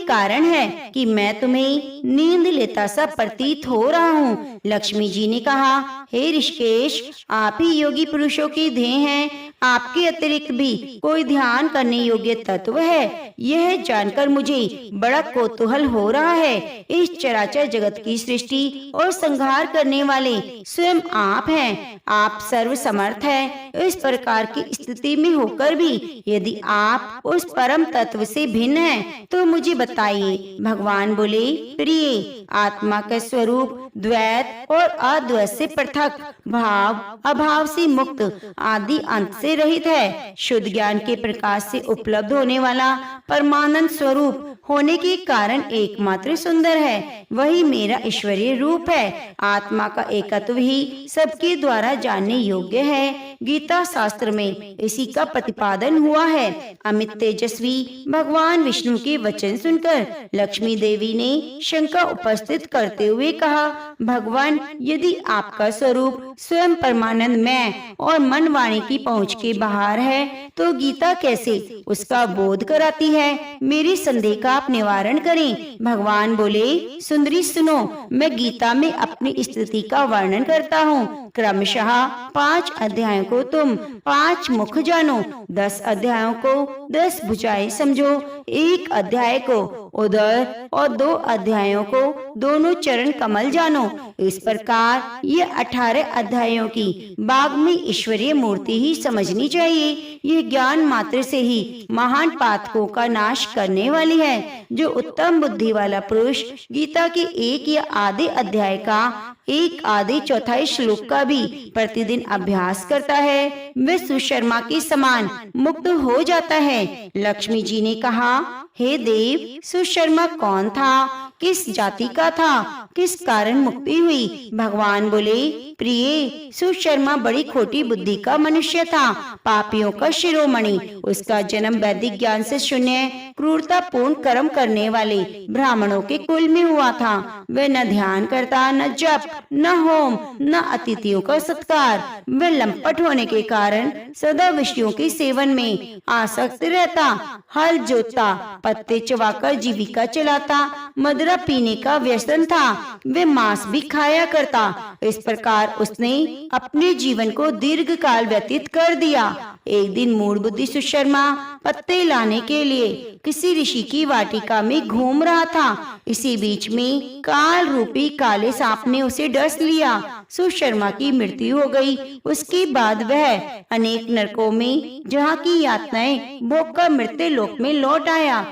कारण है कि मैं तुम्हें नींद लेता सा प्रतीत हो रहा हूँ। लक्ष्मी जी ने कहा, हे ऋषिकेश, आप ही योगी पुरुषों के ध्येय हैं, आपके अतिरिक्त भी कोई ध्यान करने योग्य तत्व है, यह जानकर मुझे बड़ा कौतूहल हो रहा है। इस चराचर जगत की सृष्टि और संहार करने वाले स्वयं आप हैं, आप सर्व समर्थ हैं। इस प्रकार की स्थिति में होकर भी यदि आप उस परम तत्व से भिन्न हैं, तो मुझे बताइए। भगवान बोले, प्रिय, आत्मा का स्वरूप द्वैत और अद्वैत से पृथक, भाव अभाव से मुक्त, आदि अंत से रहित है। शुद्ध ज्ञान के प्रकाश से उपलब्ध होने वाला परमानंद स्वरूप होने के कारण एकमात्र सुंदर है, वही मेरा ईश्वरीय रूप है। आत्मा का एकत्व ही सबके द्वारा जानने योग्य है। गीता शास्त्र में इसी का प्रतिपादन हुआ है। अमित तेजस्वी भगवान विष्णु के वचन सुनकर लक्ष्मी देवी ने शंका उपस्थित करते हुए कहा, भगवान, यदि आपका स्वरूप स्वयं परमानंद मैं और मन वाणी की पहुँच के बाहर है, तो गीता कैसे उसका बोध कराती है? मेरे संदेह का आप निवारण करें। भगवान बोले, सुंदरी सुनो, मैं गीता में अपनी स्थिति का वर्णन करता हूँ। क्रमशः 5 अध्यायों को तुम 5 मुख जानो, 10 अध्यायों को 10 भुजाएं समझो, 1 अध्याय को उदर और 2 अध्यायों को दोनों चरण कमल जानो। इस प्रकार ये 18 अध्यायों की बाग में ईश्वरीय मूर्ति ही समझनी चाहिए। ये ज्ञान मात्र से ही महान पातकों का नाश करने वाली है। जो उत्तम बुद्धि वाला पुरुष गीता के 1 या आधे अध्याय का 1 आधे चौथाई श्लोक का भी प्रतिदिन अभ्यास करता है, वह सुशर्मा के समान मुक्त हो जाता है। लक्ष्मी जी ने कहा, हे देव, सुशर्मा कौन था? किस जाति का था? किस कारण मुक्ति हुई? भगवान बोले, प्रिय, सुशर्मा बड़ी खोटी बुद्धि का मनुष्य था, पापियों का शिरोमणि। उसका जन्म वैदिक ज्ञान से शून्य, क्रूरता पूर्ण कर्म करने वाले ब्राह्मणों के कुल में हुआ था। वह न ध्यान करता, न जप, न होम, न अतिथियों का सत्कार। वह लंपट होने के कारण सदा विषयों के सेवन में आसक्त रहता, हल जोतता, पत्ते चबाकर जीविका चलाता, मदिरा पीने का व्यसन था, वह मांस भी खाया करता। इस प्रकार उसने अपने जीवन को दीर्घ काल व्यतीत कर दिया। एक दिन मूढ़ बुद्धि सुशर्मा पत्ते लाने के लिए किसी ऋषि की वाटिका में घूम रहा था। इसी बीच में काल रूपी काले सांप ने उसे डस लिया। सुशर्मा की मृत्यु हो गई। उसके बाद वह अनेक नरकों में जहाँ की यातनाएं भोग कर मृत्यु लोक में लौट आया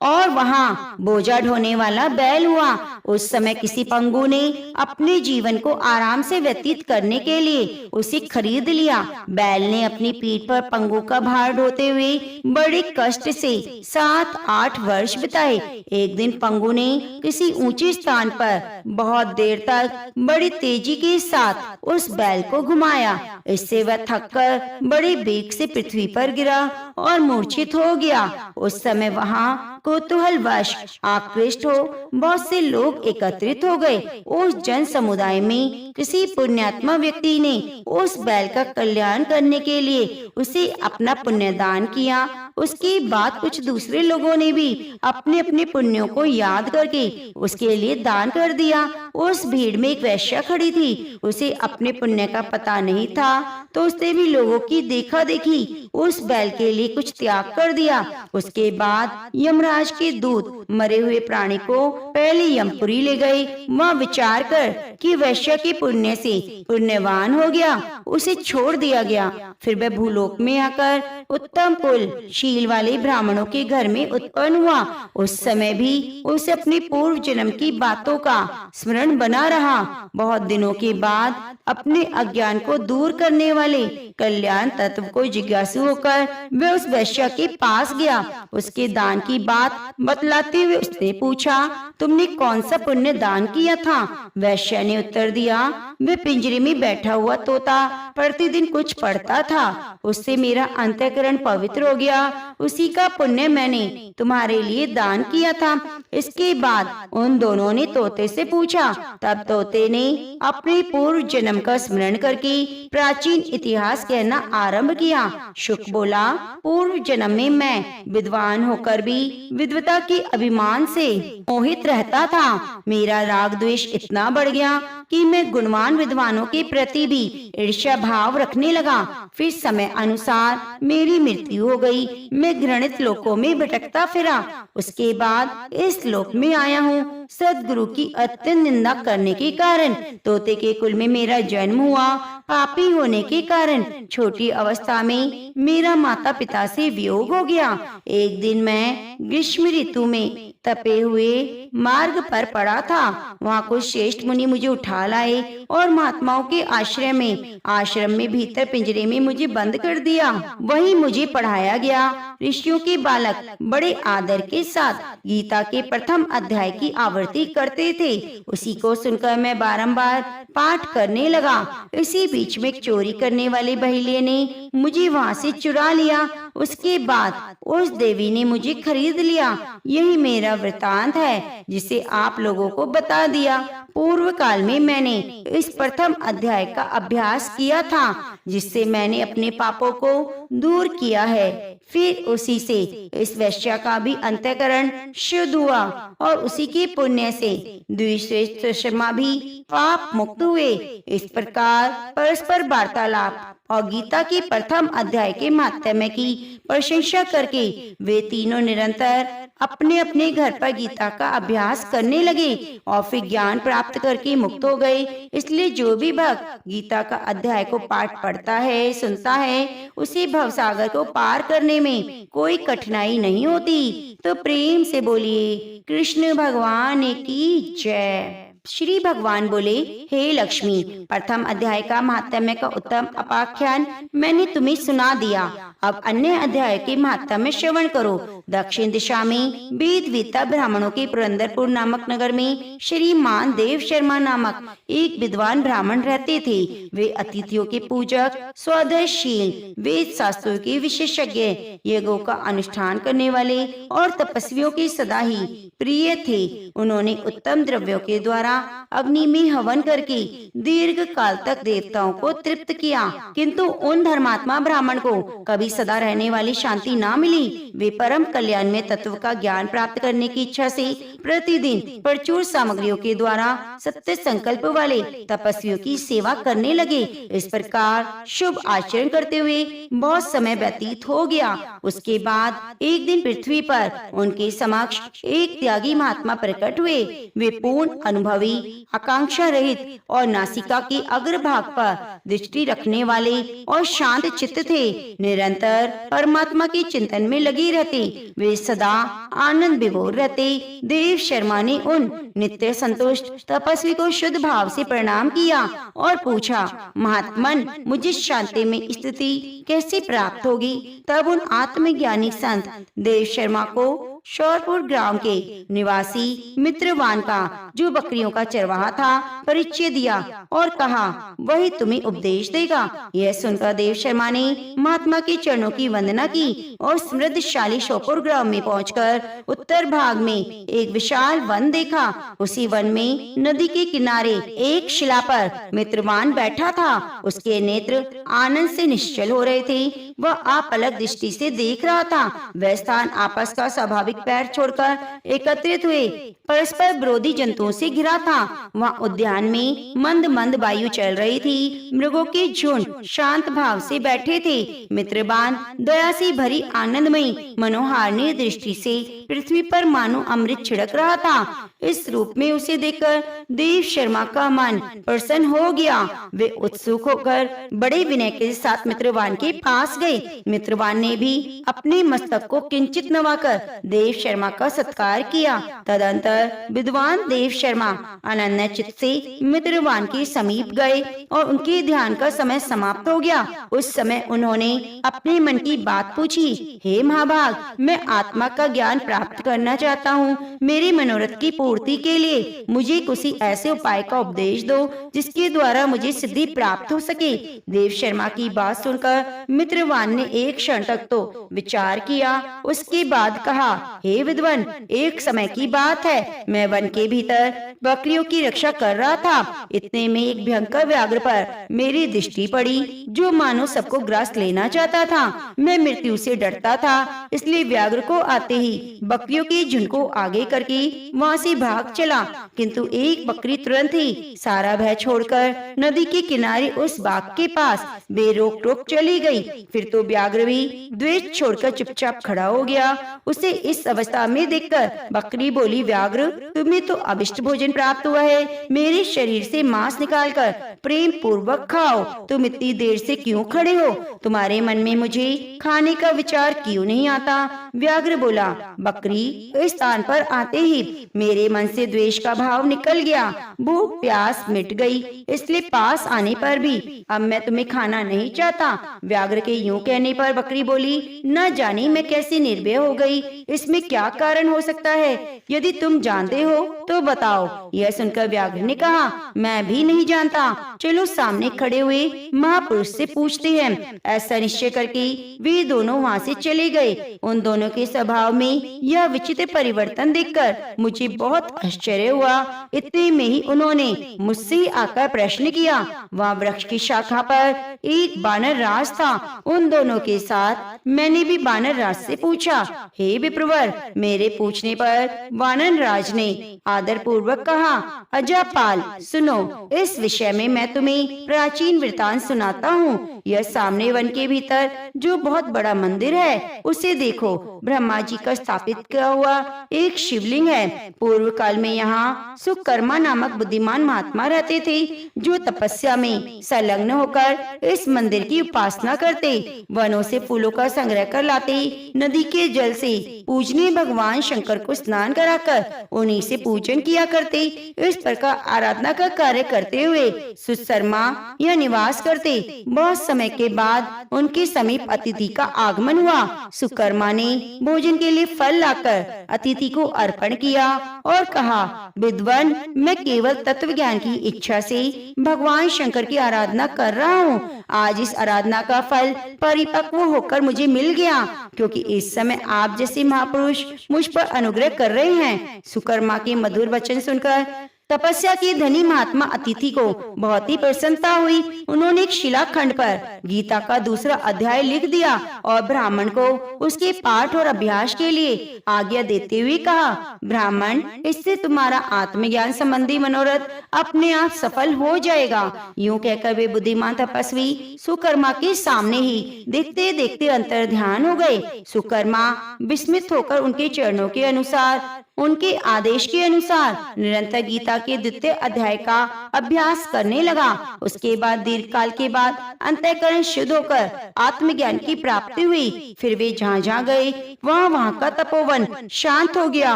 और वहाँ बोझा ढोने वाला बैल हुआ। उस समय किसी पंगु ने अपने जीवन को आराम से व्यतीत करने के लिए उसे खरीद लिया। बैल ने अपनी पीठ पर पंगु का भार ढोते हुए बड़े कष्ट से 7-8 वर्ष बिताए। एक दिन पंगु ने किसी ऊंचे स्थान पर बहुत देर तक बड़ी तेजी के साथ उस बैल को घुमाया। इससे वह थककर बड़े बेग से पृथ्वी पर गिरा और मूर्छित हो गया। उस समय वहाँ कौतूहलवश आकृष्ट हो बहुत से लोग एकत्रित हो गए। उस जन समुदाय में किसी पुण्यात्मा व्यक्ति ने उस बैल का कल्याण करने के लिए उसे अपना पुण्य दान किया। उसके बाद कुछ दूसरे लोगों ने भी अपने अपने पुण्यों को याद करके उसके लिए दान कर दिया। उस भीड़ में एक वैश्या खड़ी थी। उसे अपने पुण्य का पता नहीं था, तो उसने भी लोगों की देखा देखी उस बैल के लिए कुछ त्याग कर दिया। उसके बाद यमराज के दूत मरे हुए प्राणी को पहले यमपुरी ले गए। वह विचार कर कि वैश्य के पुण्य से पुण्यवान हो गया, उसे छोड़ दिया गया। फिर वह भूलोक में आकर उत्तम कुल शील वाले ब्राह्मणों के घर में उत्पन्न हुआ। उस समय भी उसे अपने पूर्व जन्म की बातों का स्मरण बना रहा। बहुत दिनों के बाद अपने अज्ञान को दूर करने वाले कल्याण तत्व को जिज्ञासु होकर वह उस वैश्य के पास गया। उसके दान की बात बतलाते हुए उसने पूछा, तुमने कौन सा पुण्य दान किया था? वैश्य ने उत्तर दिया, वह पिंजरे में बैठा हुआ तोता प्रतिदिन कुछ पढ़ता था, उससे मेरा अंतःकरण पवित्र हो गया। उसी का पुण्य मैंने तुम्हारे लिए दान किया था। इसके बाद उन दोनों ने तोते से पूछा। तब तोते ने अपने पूर्व जन्म का स्मरण करके प्राचीन इतिहास कहना आरंभ किया। शुक बोला, पूर्व जन्म में मैं विद्वान होकर भी विद्वता के अभिमान से मोहित रहता था। मेरा राग द्वेष इतना बढ़ गया कि मैं गुणवान विद्वानों के प्रति भी ईर्ष्या भाव रखने लगा। फिर समय अनुसार मेरी मृत्यु हो गई। मैं घृणित लोकों में भटकता फिरा। उसके बाद इस लोक में आया हूँ। सद्गुरु की अत्यंत निंदा करने के कारण तोते के कुल में मेरा जन्म हुआ। पापी होने के कारण छोटी अवस्था में मेरा माता पिता से वियोग हो गया। एक दिन मैं ग्रीष्म ऋतु में तपे हुए मार्ग पर पड़ा था। वहाँ कुछ श्रेष्ठ मुनि मुझे उठा लाए और महात्माओं के आश्रम में भीतर पिंजरे में मुझे बंद कर दिया। वहीं मुझे पढ़ाया गया। ऋषियों के बालक बड़े आदर के साथ गीता के प्रथम अध्याय की आवृत्ति करते थे। उसी को सुनकर मैं बारंबार पाठ करने लगा। इसी बीच में चोरी करने वाले बहेलिये ने मुझे वहाँ से चुरा लिया। उसके बाद उस देवी ने मुझे खरीद लिया। यही मेरा वृतांत है जिसे आप लोगों को बता दिया। पूर्व काल में मैंने इस प्रथम अध्याय का अभ्यास किया था, जिससे मैंने अपने पापों को दूर किया है। फिर उसी से इस वैश्या का भी अंतःकरण शुद्ध हुआ और उसी के पुण्य से द्विश्रेष्ठ शर्मा भी पाप मुक्त हुए। इस प्रकार परस्पर वार्तालाप और गीता के प्रथम अध्याय के महात्म्य की प्रशंसा करके वे तीनों निरंतर अपने अपने घर पर गीता का अभ्यास करने लगे और फिर ज्ञान प्राप्त करके मुक्त हो गए। इसलिए जो भी भक्त गीता का अध्याय को पाठ पढ़ता है, सुनता है, उसे भवसागर को पार करने में कोई कठिनाई नहीं होती। तो प्रेम से बोलिए कृष्ण भगवान की जय। श्री भगवान बोले, हे लक्ष्मी, प्रथम अध्याय का महात्म्य का उत्तम उपाख्यान मैंने तुम्हें सुना दिया। अब अन्य अध्याय के महात्म्य श्रवण करो। दक्षिण दिशा में वेद वेत्ता ब्राह्मणों के पुरंदरपुर नामक नगर में श्रीमान देव शर्मा नामक एक विद्वान ब्राह्मण रहते थे। वे अतिथियों के पूजक, स्वधर्मशील, वेद शास्त्रों के विशेषज्ञ, यज्ञों का अनुष्ठान करने वाले और तपस्वियों के सदा ही प्रिय थे। उन्होंने उत्तम द्रव्यों के द्वारा अग्नि में हवन करके दीर्घ काल तक देवताओं को तृप्त किया, किंतु उन धर्मात्मा ब्राह्मण को कभी सदा रहने वाली शांति ना मिली। वे परम कल्याण में तत्व का ज्ञान प्राप्त करने की इच्छा से प्रतिदिन प्रचुर सामग्रियों के द्वारा सत्य संकल्प वाले तपस्वियों की सेवा करने लगे। इस प्रकार शुभ आचरण करते हुए बहुत समय व्यतीत हो गया। उसके बाद एक दिन पृथ्वी पर उनके समक्ष एक त्यागी महात्मा प्रकट हुए। वे पूर्ण अनुभवी, आकांक्षा रहित और नासिका के अग्रभाग पर दृष्टि रखने वाले और शांत चित्त थे। निरंतर परमात्मा के चिंतन में लगे रहते। वे सदा आनंद विभोर रहते। देव शर्मा ने उन नित्य संतुष्ट तपस्वी को शुद्ध भाव से प्रणाम किया और पूछा, महात्मन, मुझे शांति में स्थिति कैसे प्राप्त होगी? तब उन आत्मज्ञानी संत देव शर्मा को शौरपुर ग्राम के निवासी मित्रवान का, जो बकरियों का चरवाहा था, परिचय दिया और कहा वही तुम्हें उपदेश देगा। यह सुनकर देव शर्मा ने महात्मा के चरणों की वंदना की और समृद्धशाली शौरपुर ग्राम में पहुंचकर उत्तर भाग में एक विशाल वन देखा। उसी वन में नदी के किनारे एक शिला पर मित्रवान बैठा था। उसके नेत्र आनंद से निश्चल हो रहे थे। वह अपलक दृष्टि से देख रहा था। वह स्थान आपस का स्वाभाविक स्वाभाविक पैर छोड़कर एकत्रित हुए। परस्पर विरोधी जंतुओं से घिरा था। वहाँ उद्यान में मंद मंद वायु चल रही थी। मृगों के झुंड शांत भाव से बैठे थे। मित्रबान दया से भरी आनंदमयी मनोहारिणी दृष्टि से पृथ्वी पर मानो अमृत छिड़क रहा था। इस रूप में उसे देखकर देव शर्मा का मन प्रसन्न हो गया। वे उत्सुक होकर बड़े विनय के साथ मित्रवान के पास गए। मित्रवान ने भी अपने मस्तक को किंचित नवाकर देव शर्मा का सत्कार किया। तदंतर विद्वान देव शर्मा अनन्य चित्त से मित्रवान के समीप गए और उनके ध्यान का समय समाप्त हो गया। उस समय उन्होंने अपने मन की बात पूछी। हे महाभाग, मैं आत्मा का ज्ञान प्राप्त करना चाहता हूँ। मेरे मनोरथ की पूर्ति के लिए मुझे किसी ऐसे उपाय का उपदेश दो जिसके द्वारा मुझे सिद्धि प्राप्त हो सके। देव शर्मा की बात सुनकर मित्रवान ने एक क्षण तक तो विचार किया। उसके बाद कहा, हे विद्वान, एक समय की बात है, मैं वन के भीतर बकरियों की रक्षा कर रहा था। इतने में एक भयंकर व्याघ्र पर मेरी दृष्टि पड़ी जो मानो सबको ग्रास लेना चाहता था। मैं मृत्यु से डरता था, इसलिए व्याघ्र को आते ही बकरियों के झुंड को आगे करके वहाँ से भाग चला। किंतु एक बकरी तुरंत ही सारा भय छोड़कर नदी के किनारे उस बाग के पास बेरोक टोक चली गई। फिर तो व्याघ्र भी द्वेष छोड़कर चुपचाप खड़ा हो गया। उसे इस अवस्था में देखकर बकरी बोली, व्याघ्र, तुम्हें तो अभिष्ट भोजन प्राप्त हुआ है। मेरे शरीर से मांस निकालकर प्रेम पूर्वक खाओ। तुम इतनी देर से क्यों खड़े हो? तुम्हारे मन में मुझे खाने का विचार क्यों नहीं आता? व्याघ्र बोला, बकरी, इस स्थान पर आते ही मेरे मन से द्वेष का भाव निकल गया। भूख प्यास मिट गई, इसलिए पास आने पर भी अब मैं तुम्हें खाना नहीं चाहता। व्याघ्र के यूं कहने पर बकरी बोली, न जाने मैं कैसे निर्भय हो गई। इसमें क्या कारण हो सकता है? यदि तुम जानते हो तो बताओ। यह सुनकर व्याघ्र ने कहा, मैं भी नहीं जानता। चलो सामने खड़े हुए महापुरुष से पूछते हैं। ऐसा निश्चय करके वे दोनों वहाँ से चले गए। उन दोनों के स्वभाव में यह विचित्र परिवर्तन देखकर मुझे बहुत आश्चर्य हुआ। इतने में ही उन्होंने मुझसे आकर प्रश्न किया। वहाँ वृक्ष की शाखा पर एक बानर राज था। उन दोनों के साथ मैंने भी बानर राज से पूछा, हे विप्रवर। मेरे पूछने पर वानर राज ने आदर पूर्वक कहा, अजापाल, सुनो, इस विषय में मैं तुम्हें प्राचीन वृतांत सुनाता हूँ। यह सामने वन के भीतर जो बहुत बड़ा मंदिर है, उसे देखो। ब्रह्मा जी का स्थापित किया हुआ एक शिवलिंग है। पूर्व काल में यहाँ सुकर्मा नामक बुद्धिमान महात्मा रहते थे, जो तपस्या में संलग्न होकर इस मंदिर की उपासना करते। वनों से फूलों का संग्रह कर लाते, नदी के जल से पूजनीय भगवान शंकर को स्नान कराकर उन्हीं से पूजन किया करते। इस प्रकार आराधना का कार्य करते हुए सुशर्मा यह निवास करते। बहुत समय के बाद उनके समीप अतिथि का आगमन हुआ। सुकर्मा ने भोजन के लिए फल लाकर अतिथि को अर्पण किया और कहा, विद्वान, मैं केवल तत्व ज्ञान की इच्छा से भगवान शंकर की आराधना कर रहा हूँ। आज इस आराधना का फल परिपक्व होकर मुझे मिल गया, क्योंकि इस समय आप जैसे महापुरुष मुझ पर अनुग्रह कर रहे हैं। सुकर्मा के मधुर वचन सुनकर तपस्या के धनी महात्मा अतिथि को बहुत ही प्रसन्नता हुई। उन्होंने एक शिलाखंड पर गीता का दूसरा अध्याय लिख दिया और ब्राह्मण को उसके पाठ और अभ्यास के लिए आज्ञा देते हुए कहा, ब्राह्मण, इससे तुम्हारा आत्मज्ञान संबंधी मनोरथ अपने आप सफल हो जाएगा। यूं कहकर वे बुद्धिमान तपस्वी सुकर्मा के सामने ही देखते देखते अंतर ध्यान हो गए। सुकर्मा विस्मित होकर उनके चरणों के अनुसार, उनके आदेश के अनुसार निरंतर गीता के द्वितीय अध्याय का अभ्यास करने लगा। उसके बाद दीर्घ काल के बाद अंतःकरण शुद्ध होकर आत्मज्ञान की प्राप्ति हुई। फिर वे जहाँ जहाँ गए वहाँ का तपोवन शांत हो गया।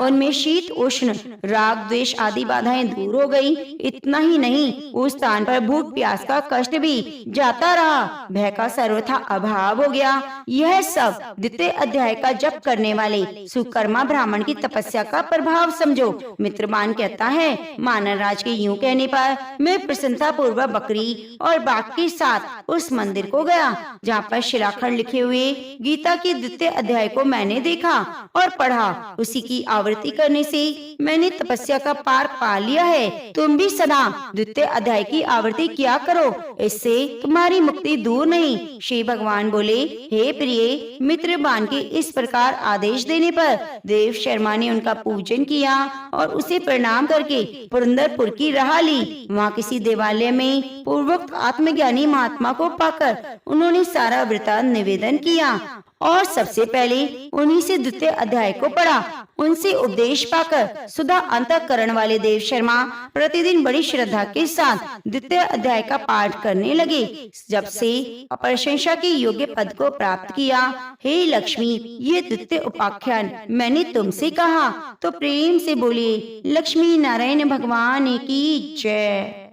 उनमें शीत उष्ण राग द्वेष आदि बाधाएं दूर हो गई। इतना ही नहीं, उस स्थान पर भूख प्यास का कष्ट भी जाता रहा। भय का सर्वथा अभाव हो गया। यह सब द्वितीय अध्याय का जप करने वाले सुकर्मा ब्राह्मण की तपस्या का प्रभाव समझो। मित्रबान कहता है, मानव राज के यूं कहने पर मैं प्रसन्नता पूर्वक बकरी और बाघ के साथ उस मंदिर को गया जहाँ पर शिलाखंड लिखे हुए गीता के द्वितीय अध्याय को मैंने देखा और पढ़ा। उसी की आवृत्ति करने से मैंने तपस्या का पार पा लिया है। तुम भी सदा द्वितीय अध्याय की आवृत्ति किया करो, इससे तुम्हारी मुक्ति दूर नहीं। श्री भगवान बोले, हे प्रिय मित्रबान के इस प्रकार आदेश देने पर देव शर्मा ने उनका पूजन किया और उसे प्रणाम करके पुरंदरपुर की राह ली। वहाँ किसी देवालय में पूर्वोक्त आत्मज्ञानी महात्मा को पाकर उन्होंने सारा वृतांत निवेदन किया और सबसे पहले उन्हीं से द्वितीय अध्याय को पढ़ा। उनसे उपदेश पाकर सुधा अंतःकरण वाले देव शर्मा प्रतिदिन बड़ी श्रद्धा के साथ द्वितीय अध्याय का पाठ करने लगे। जब से प्रशंसा के योग्य पद को प्राप्त किया, हे लक्ष्मी, ये द्वितीय उपाख्यान मैंने तुमसे कहा, तो प्रेम से बोलिए, लक्ष्मी नारायण भगवान की जय।